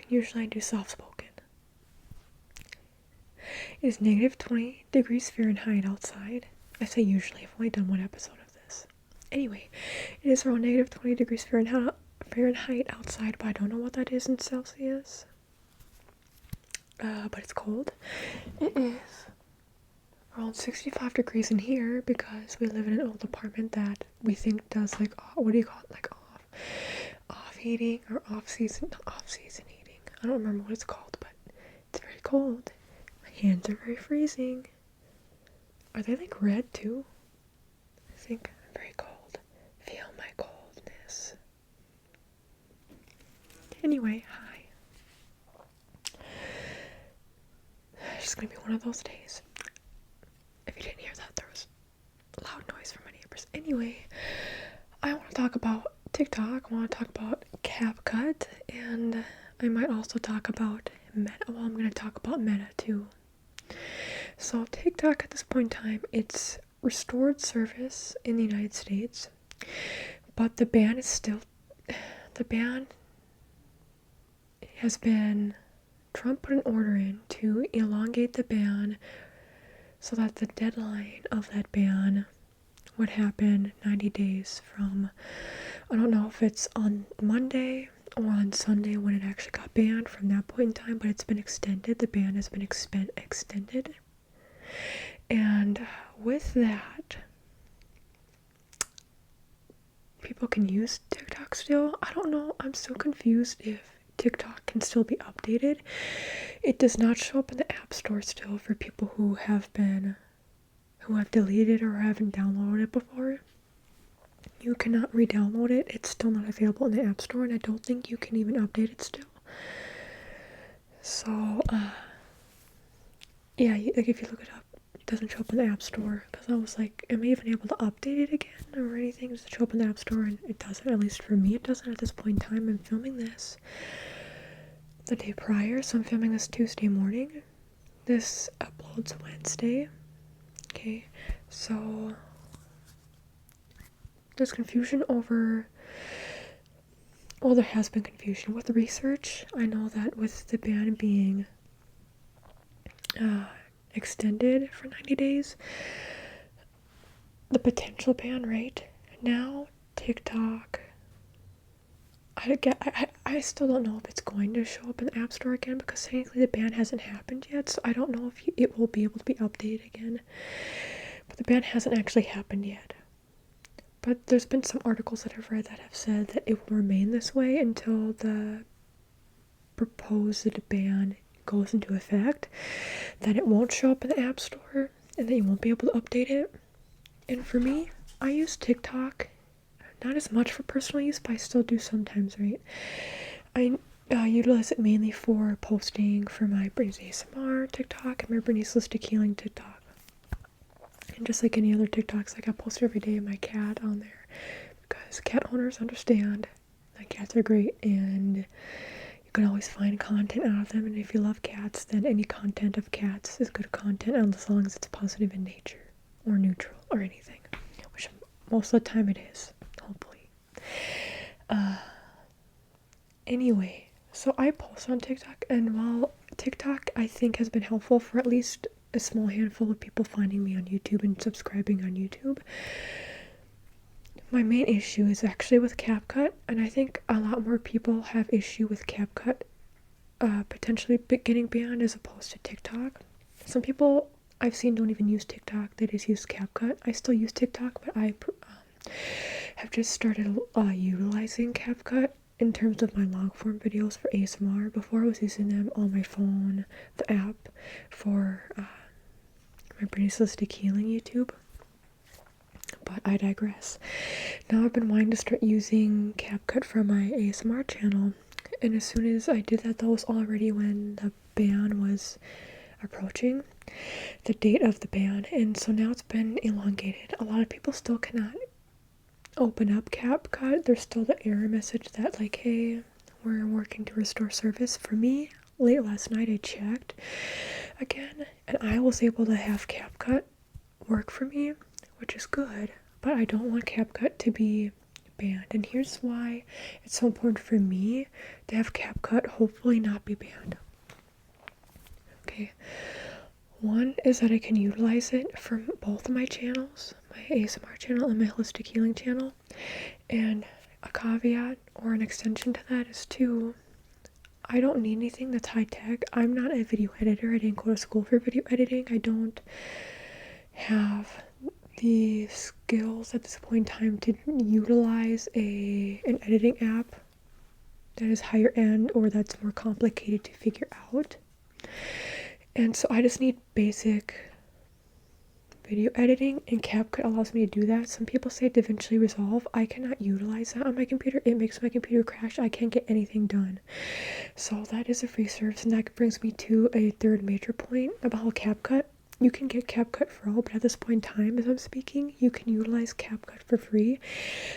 usually I do soft-spoken. It is negative 20 degrees Fahrenheit outside. I say usually, I've only done one episode of this. Anyway, it is around negative 20 degrees Fahrenheit outside, but I don't know what that is in Celsius. But it's cold. It is around 65 degrees in here because we live in an old apartment that we think does like, what do you call it, like off heating or off-season heating. I don't remember what it's called, but it's very cold. My hands are very freezing. Are they like red too? I think I'm very cold. Feel my coldness. Anyway, hi. It's just gonna be one of those days. If you didn't hear that, there was loud noise from my neighbors. Anyway, I want to talk about TikTok. I want to talk about CapCut, and I might also talk about Meta. Well, I'm going to talk about Meta too. So TikTok at this point in time, it's restored service in the United States, but the ban has been, Trump put an order in to elongate the ban so that the deadline of that ban would happen 90 days from, I don't know if it's on Monday or on Sunday when it actually got banned from that point in time, but it's been extended. The ban has been extended. And with that, people can use TikTok still. I don't know. I'm so confused if TikTok can still be updated. It does not show up in the App Store still for people who have deleted or haven't downloaded it before. You cannot re-download it. It's still not available in the App Store, and I don't think you can even update it still. So, yeah, like if you look it up, it doesn't show up in the App Store, because I was like, am I even able to update it again or anything? Does it show up in the App Store? And it doesn't, at least for me, it doesn't at this point in time. I'm filming this the day prior, so I'm filming this Tuesday morning. This uploads Wednesday. Okay, so there's confusion over, well, there has been confusion with the research. I know that with the ban being extended for 90 days, the potential ban, right? Now, TikTok, I still don't know if it's going to show up in the App Store again, because technically the ban hasn't happened yet, so I don't know if it will be able to be updated again. But the ban hasn't actually happened yet. But there's been some articles that I've read that have said that it will remain this way until the proposed ban goes into effect, that it won't show up in the App Store, and that you won't be able to update it. And for me, I use TikTok, not as much for personal use, but I still do sometimes, right? I utilize it mainly for posting for my Brittney's ASMR TikTok and my Brittney's Holistic Healing TikTok. And just like any other TikToks, like I post every day my cat on there, because cat owners understand that cats are great and you can always find content out of them. And if you love cats, then any content of cats is good content, as long as it's positive in nature or neutral or anything, which most of the time it is, hopefully. Anyway, so I post on TikTok, and while TikTok I think has been helpful for at least a small handful of people finding me on YouTube and subscribing on YouTube, my main issue is actually with CapCut, and I think a lot more people have issue with CapCut potentially getting banned as opposed to TikTok. Some people I've seen don't even use TikTok, they just use CapCut. I still use TikTok, but I have just started utilizing CapCut in terms of my long form videos for ASMR. Before I was using them on my phone, the app for my Brittney's Holistic Healing YouTube. But I digress. Now I've been wanting to start using CapCut for my ASMR channel, and as soon as I did that, that was already when the ban was approaching, the date of the ban, and so now it's been elongated. A lot of people still cannot open up CapCut. There's still the error message that like, hey, we're working to restore service. For me, late last night I checked again, and I was able to have CapCut work for me, which is good, but I don't want CapCut to be banned. And here's why it's so important for me to have CapCut hopefully not be banned. Okay. One is that I can utilize it for both of my channels, my ASMR channel and my holistic healing channel. And a caveat or an extension to that is two, I don't need anything that's high tech. I'm not a video editor. I didn't go to school for video editing. I don't have the skills at this point in time to utilize an editing app that is higher end or that's more complicated to figure out. And so I just need basic video editing, and CapCut allows me to do that. Some people say DaVinci Resolve. I cannot utilize that on my computer. It makes my computer crash. I can't get anything done. So that is a free service, and that brings me to a third major point about CapCut. You can get CapCut for all, but at this point in time, as I'm speaking, you can utilize CapCut for free.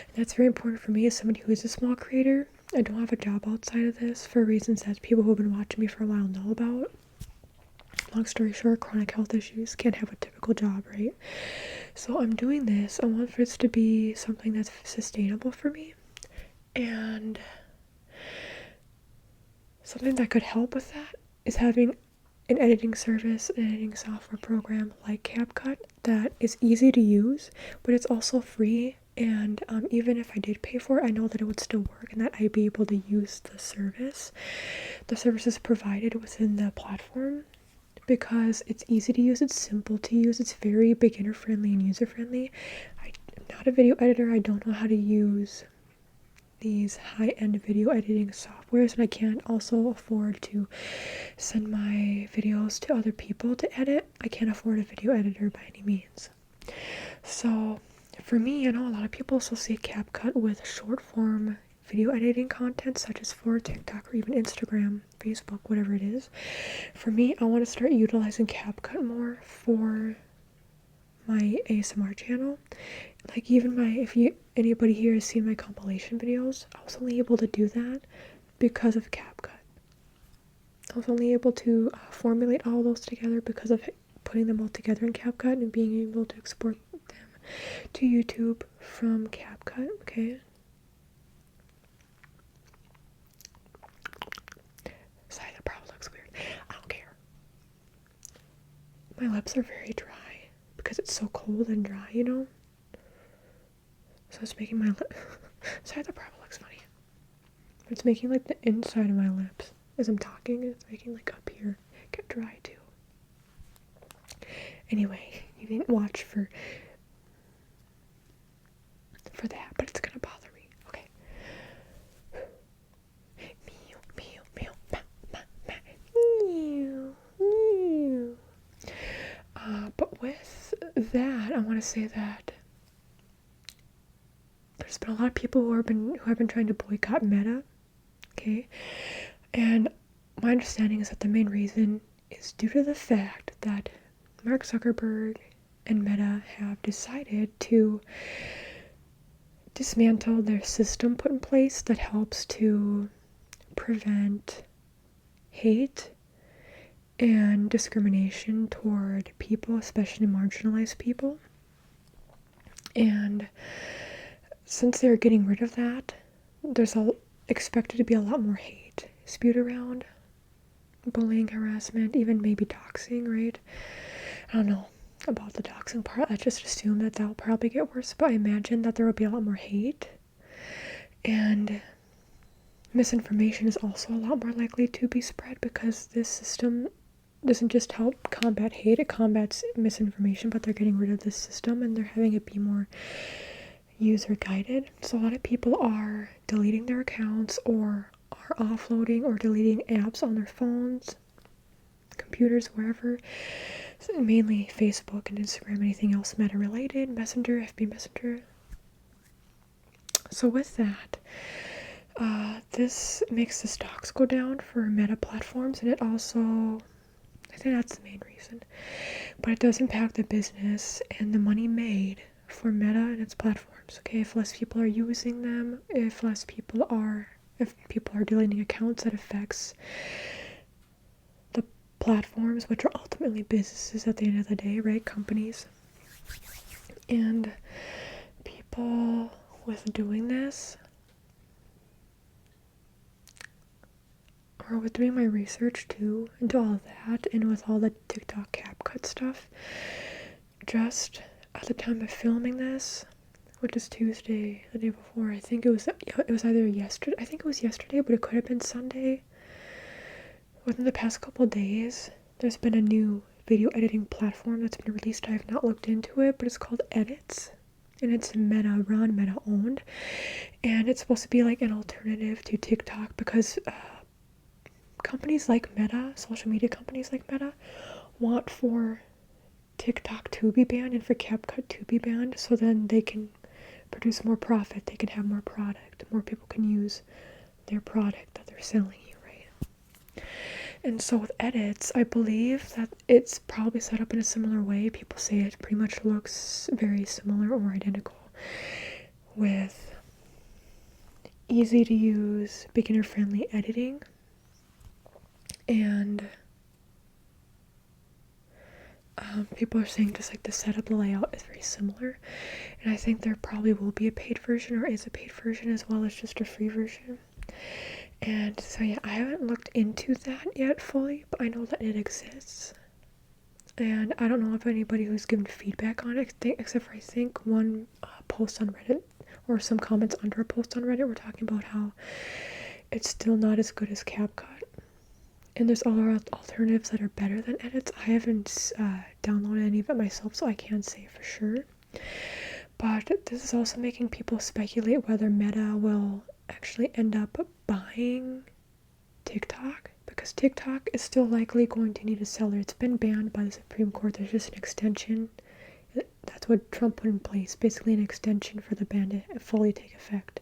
And that's very important for me as somebody who is a small creator. I don't have a job outside of this for reasons that people who have been watching me for a while know about. Long story short, chronic health issues, can't have a typical job, right? So I'm doing this. I want for this to be something that's sustainable for me. And something that could help with that is having an editing service, an editing software program like CapCut that is easy to use, but it's also free. And even if I did pay for it, I know that it would still work and that I'd be able to use the service. The service is provided within the platform because it's easy to use, it's simple to use, it's very beginner friendly and user friendly. I'm not a video editor. I don't know how to use these high-end video editing softwares, and I can't also afford to send my videos to other people to edit. I can't afford a video editor by any means. So for me, I know a lot of people associate CapCut with short form video editing content, such as for TikTok or even Instagram, Facebook, whatever it is. For me, I want to start utilizing CapCut more for my ASMR channel. Like even anybody here has seen my compilation videos, I was only able to do that because of CapCut. I was only able to formulate all those together because of putting them all together in CapCut and being able to export them to YouTube from CapCut, okay? Sorry, that probably looks weird. I don't care. My lips are very dry because it's so cold and dry, you know? So it's making my lip... Sorry, that probably looks funny. It's making like the inside of my lips as I'm talking. It's making like up here get dry too. Anyway, you didn't watch for that, but it's gonna bother me. Okay. Meow, meow, meow, ma, ma, ma. Meow, meow. But with that, I want to say that there's been a lot of people who have been trying to boycott Meta, okay? And my understanding is that the main reason is due to the fact that Mark Zuckerberg and Meta have decided to dismantle their system put in place that helps to prevent hate and discrimination toward people, especially marginalized people. And since they're getting rid of that, there's expected to be a lot more hate spewed around, bullying, harassment, even maybe doxing, right? I don't know about the doxing part. I just assume that will probably get worse, but I imagine that there will be a lot more hate, and misinformation is also a lot more likely to be spread because this system doesn't just help combat hate, it combats misinformation, but they're getting rid of this system and they're having it be more user guided. So a lot of people are deleting their accounts or are offloading or deleting apps on their phones, computers, wherever. So mainly Facebook and Instagram, anything else Meta related, Messenger, FB Messenger. So with that, this makes the stocks go down for Meta platforms, and it also, I think that's the main reason, but it does impact the business and the money made for Meta and its platforms. Okay, if less people are using them, if people are deleting accounts, that affects the platforms, which are ultimately businesses at the end of the day, right? Companies. And people with doing this, or with doing my research too into all of that, and with all the TikTok CapCut stuff, just at the time of filming this, which is Tuesday, the day before, I think it was either yesterday, I think it was yesterday, but it could have been Sunday. Within the past couple days, there's been a new video editing platform that's been released. I have not looked into it, but it's called Edits, and it's Meta run, Meta owned, and it's supposed to be like an alternative to TikTok, because companies like Meta, social media companies like Meta, want for TikTok to be banned and for CapCut to be banned, so then they can produce more profit, they can have more product, more people can use their product that they're selling you, right? And so with Edits, I believe that it's probably set up in a similar way. People say it pretty much looks very similar or identical, with easy to use, beginner friendly editing, and people are saying just like the setup, the layout is very similar, and I think there probably will be a paid version, or is a paid version, as well as just a free version. And so yeah, I haven't looked into that yet fully, but I know that it exists, and I don't know if anybody who's given feedback on it, except for I think one post on Reddit, or some comments under a post on Reddit, were talking about how it's still not as good as CapCut. And there's other alternatives that are better than Edits. I haven't downloaded any of it myself, so I can't say for sure. But this is also making people speculate whether Meta will actually end up buying TikTok, because TikTok is still likely going to need a seller. It's been banned by the Supreme Court. There's just an extension. That's what Trump put in place, basically an extension for the ban to fully take effect.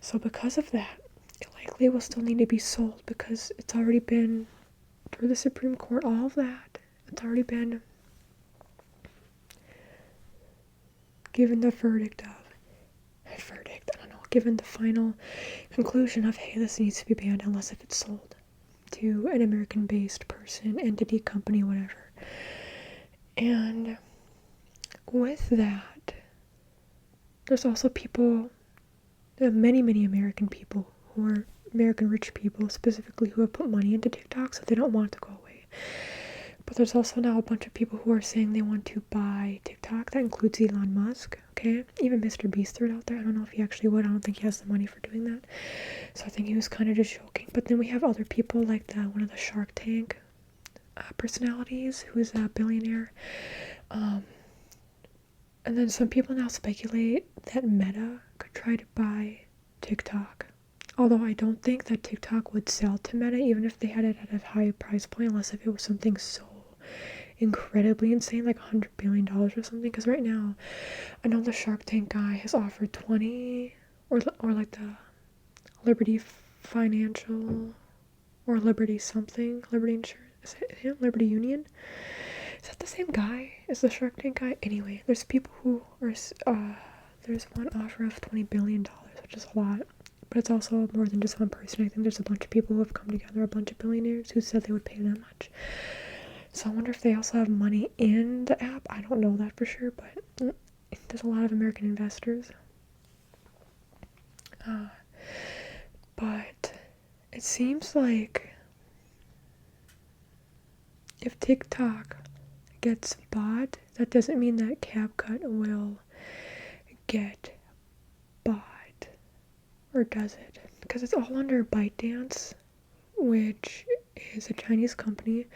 So because of that, it likely will still need to be sold, because it's already been through the Supreme Court, all of that. It's already been given the given the final conclusion of, hey, this needs to be banned unless if it's sold to an American-based person, entity, company, whatever. And with that, there's also people, many American people, who are American rich people specifically, who have put money into TikTok, so they don't want it to go away. But there's also now a bunch of people who are saying they want to buy TikTok. That includes Elon Musk, okay? Even Mr. Beast threw it out there. I don't know if he actually would. I don't think he has the money for doing that. So I think he was kind of just joking. But then we have other people like one of the Shark Tank personalities, who is a billionaire. And then some people now speculate that Meta could try to buy TikTok. Although I don't think that TikTok would sell to Meta, even if they had it at a high price point, unless if it was something so incredibly insane, like $100 billion or something. Because right now, I know the Shark Tank guy has offered 20, or like the Liberty Financial, or Liberty something, Liberty Insurance, is it him? Liberty Union? Is that the same guy as the Shark Tank guy? Anyway, there's people who are, there's one offer of $20 billion, which is a lot. But it's also more than just one person. I think there's a bunch of people who have come together, a bunch of billionaires who said they would pay that much. So I wonder if they also have money in the app. I don't know that for sure, but there's a lot of American investors. But it seems like if TikTok gets bought, that doesn't mean that CapCut will get bought. Or does it? Because it's all under ByteDance, which is a Chinese company.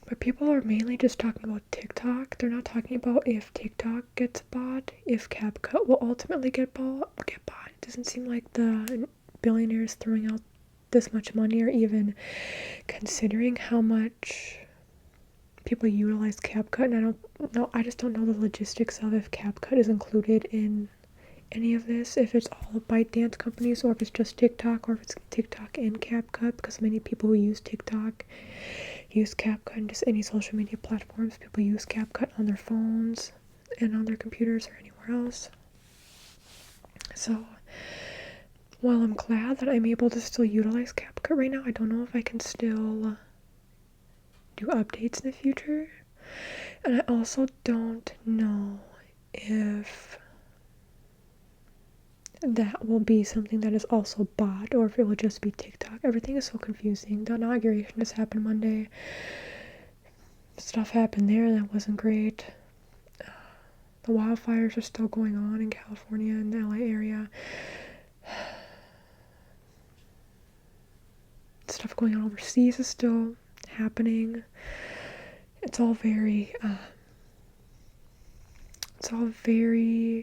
But people are mainly just talking about TikTok. They're not talking about if TikTok gets bought, if CapCut will ultimately get bought. It doesn't seem like the billionaires throwing out this much money are even considering how much people utilize CapCut. And I just don't know the logistics of if CapCut is included in any of this, if it's all ByteDance companies, or if it's just TikTok, or if it's TikTok and CapCut, because many people who use TikTok use CapCut, and just any social media platforms, people use CapCut on their phones and on their computers or anywhere else. So while I'm glad that I'm able to still utilize CapCut right now, I don't know if I can still do updates in the future. And I also don't know if that will be something that is also bot, or if it will just be TikTok. Everything is so confusing. The inauguration just happened Monday. Stuff happened there that wasn't great. The wildfires are still going on in California and the LA area. Stuff going on overseas is still happening. It's all very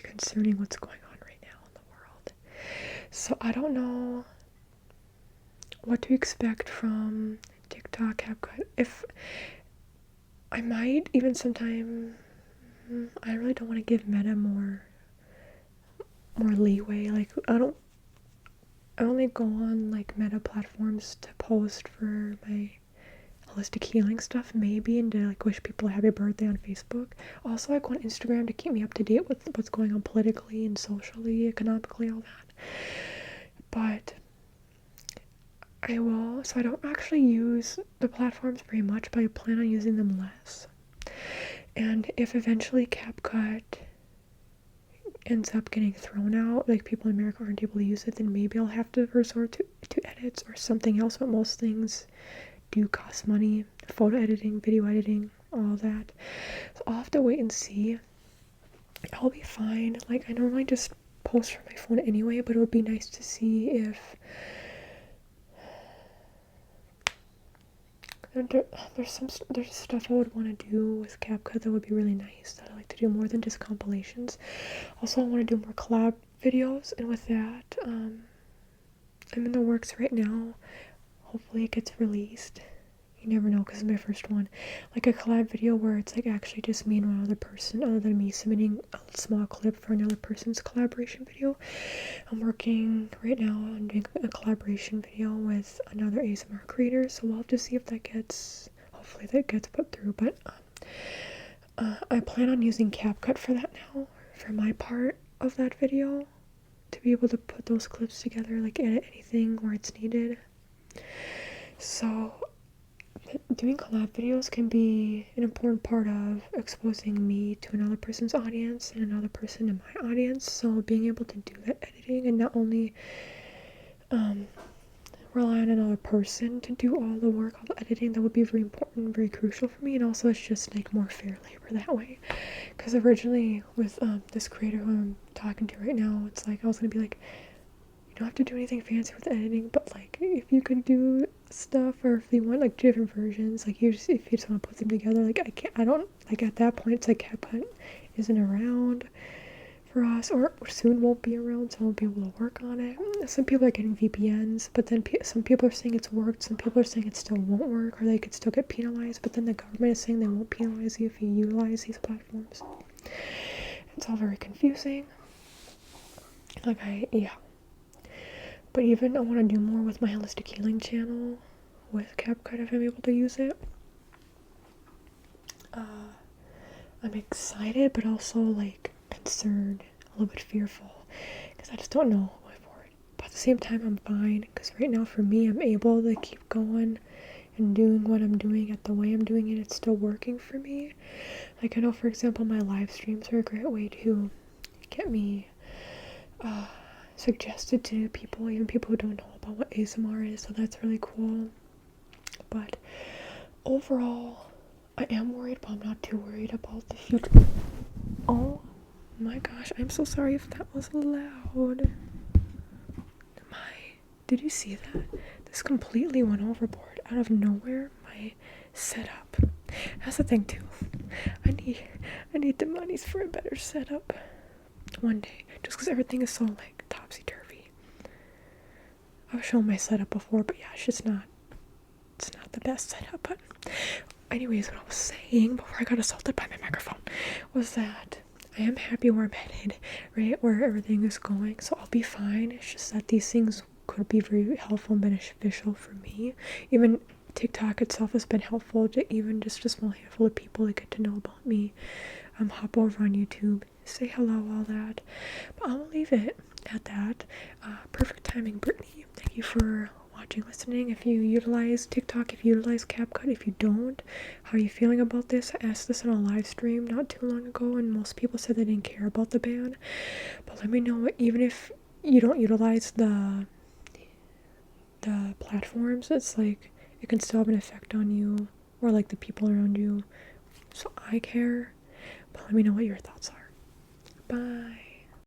concerning what's going on right now in the world. So I don't know what to expect from TikTok, CapCut. If I might even sometime, I really don't want to give Meta more leeway. Like I only go on like Meta platforms to post for my holistic healing stuff, maybe, and to like wish people a happy birthday on Facebook. Also, I go on Instagram to keep me up to date with what's going on politically and socially, economically, all that. But I don't actually use the platforms very much, but I plan on using them less. And if eventually CapCut ends up getting thrown out, like people in America aren't able to use it, then maybe I'll have to resort to edits or something else, but most things do cost money. Photo editing, video editing, all that. So I'll have to wait and see. I'll be fine. Like I normally just post from my phone anyway, but it would be nice to see if there's stuff I would want to do with CapCut that would be really nice, that I like to do more than just compilations. Also, I want to do more collab videos, and with that, I'm in the works right now. Hopefully it gets released. You never know, because it's my first one. Like a collab video where it's like actually just me and one other person, other than me submitting a small clip for another person's collaboration video. I'm working right now on doing a collaboration video with another ASMR creator, so we'll have to see if hopefully that gets put through. But I plan on using CapCut for that now, for my part of that video, to be able to put those clips together, like edit anything where it's needed. So doing collab videos can be an important part of exposing me to another person's audience and another person in my audience. So being able to do that editing and not only rely on another person to do all the work, all the editing, that would be very important, very crucial for me. And also it's just like more fair labor that way. Because originally with this creator who I'm talking to right now, it's like I was gonna be like, you don't have to do anything fancy with editing, but like if you could do stuff, or if you want like different versions, like if you just want to put them together, like I don't like at that point it's like CapCut isn't around for us, or soon won't be around, so I won't be able to work on it. Some people are getting VPNs, but then some people are saying it's worked, some people are saying it still won't work, or they could still get penalized, but then the government is saying they won't penalize you if you utilize these platforms. It's all very confusing. But even I want to do more with my holistic healing channel with CapCut if I'm able to use it. I'm excited, but also like concerned, a little bit fearful, because I just don't know going forward. But at the same time, I'm fine, because right now for me, I'm able to keep going and doing what I'm doing at the way I'm doing it. It's still working for me. Like I know, for example, my live streams are a great way to get me suggested to people, even people who don't know about what ASMR is, so that's really cool. But overall, I am worried, but I'm not too worried about the future. Oh my gosh, I'm so sorry if that was loud. Did you see that? This completely went overboard out of nowhere. My setup. That's the thing too. I need the monies for a better setup one day, just because everything is so like topsy-turvy. I've shown my setup before, but yeah, it's not the best setup. But anyways, what I was saying before I got assaulted by my microphone was that I am happy where I'm headed, right, where everything is going, so I'll be fine. It's just that these things could be very helpful and beneficial for me. Even TikTok itself has been helpful to even just a small handful of people to get to know about me. Hop over on YouTube, say hello, all that. But I'll leave it at that. Perfect timing, Brittney. Thank you for watching, listening. If you utilize TikTok, if you utilize CapCut, if you don't, how are you feeling about this? I asked this on a live stream not too long ago, and most people said they didn't care about the ban. But let me know, even if you don't utilize the platforms, it's like it can still have an effect on you or like the people around you. So I care, but let me know what your thoughts are. Bye.